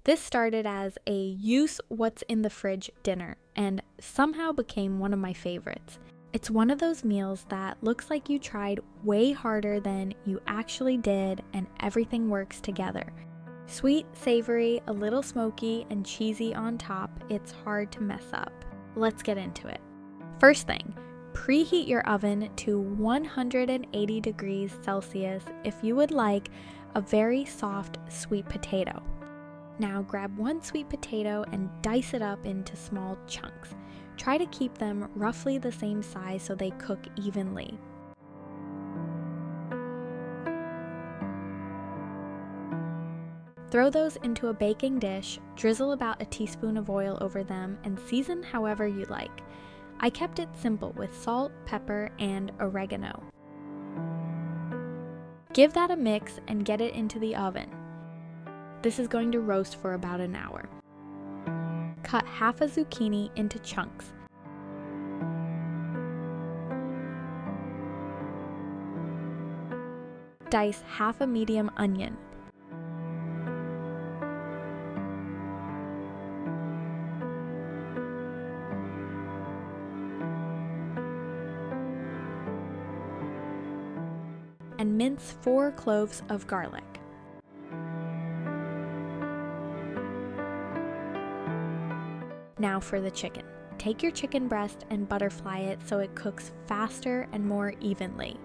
This started as a use what's in the fridge dinner and somehow became one of my favorites. It's one of those meals that looks like you tried way harder than you actually did and everything works together. Sweet, savory, a little smoky, and cheesy on top, it's hard to mess up. Let's get into it. First thing, preheat your oven to 180 degrees Celsius if you would like a very soft sweet potato. Now grab one sweet potato and dice it up into small chunks. Try to keep them roughly the same size so they cook evenly. Throw those into a baking dish, drizzle about a teaspoon of oil over them, and season however you like. I kept it simple with salt, pepper, and oregano. Give that a mix and get it into the oven. This is going to roast for about an hour. Cut half a zucchini into chunks. Dice half a medium onion. And mince 4 cloves of garlic. Now for the chicken. Take your chicken breast and butterfly it so it cooks faster and more evenly.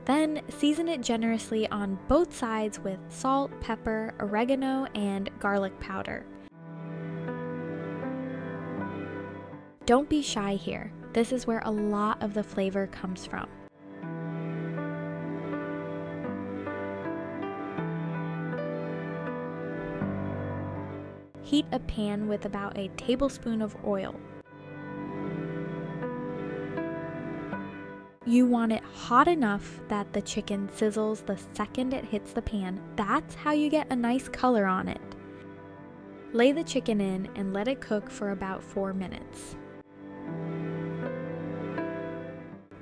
Then season it generously on both sides with salt, pepper, oregano, and garlic powder. Don't be shy here. This is where a lot of the flavor comes from. Heat a pan with about a tablespoon of oil. You want it hot enough that the chicken sizzles the second it hits the pan. That's how you get a nice color on it. Lay the chicken in and let it cook for about 4 minutes.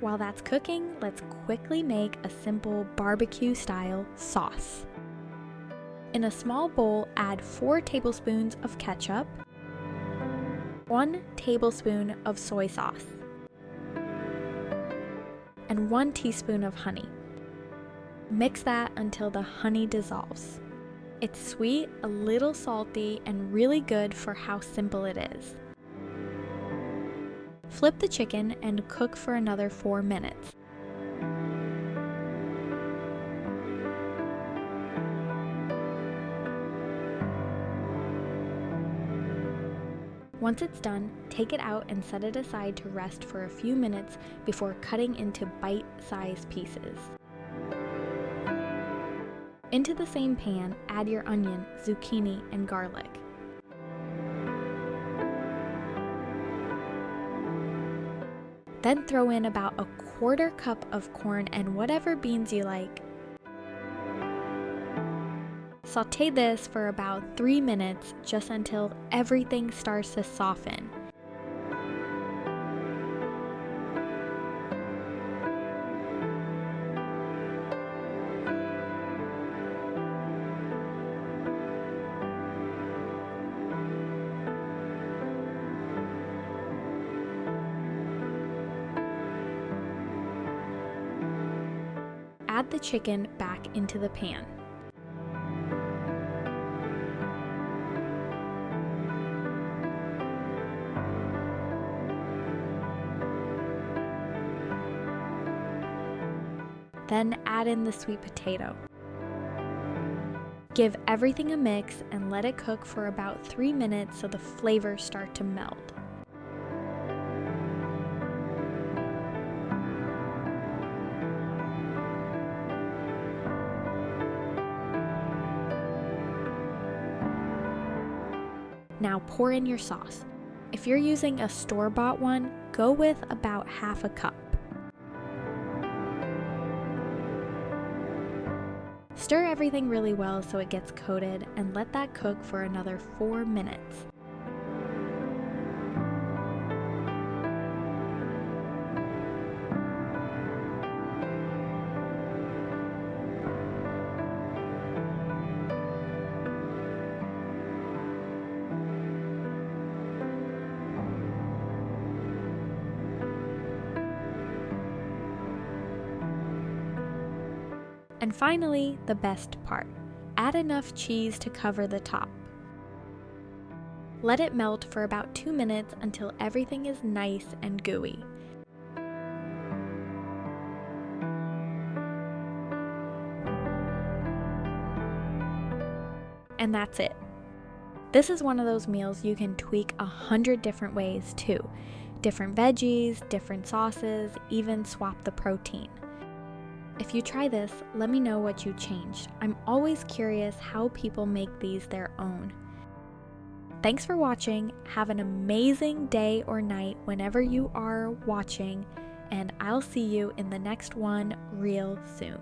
While that's cooking, let's quickly make a simple barbecue-style sauce. In a small bowl, add 4 tablespoons of ketchup, 1 tablespoon of soy sauce, and 1 teaspoon of honey. Mix that until the honey dissolves. It's sweet, a little salty, and really good for how simple it is. Flip the chicken and cook for another 4 minutes. Once it's done, take it out and set it aside to rest for a few minutes before cutting into bite-sized pieces. Into the same pan, add your onion, zucchini, and garlic. Then throw in about a 1/4 cup of corn and whatever beans you like. Sauté this for about 3 minutes, just until everything starts to soften. Add the chicken back into the pan. Then add in the sweet potato. Give everything a mix and let it cook for about 3 minutes so the flavors start to meld. Now pour in your sauce. If you're using a store-bought one, go with about 1/2 cup. Stir everything really well so it gets coated and let that cook for another 4 minutes. And finally, the best part. Add enough cheese to cover the top. Let it melt for about 2 minutes until everything is nice and gooey. And that's it. This is one of those meals you can tweak 100 different ways too. Different veggies, different sauces, even swap the protein. If you try this, let me know what you changed. I'm always curious how people make these their own. Thanks for watching. Have an amazing day or night whenever you are watching, and I'll see you in the next one real soon.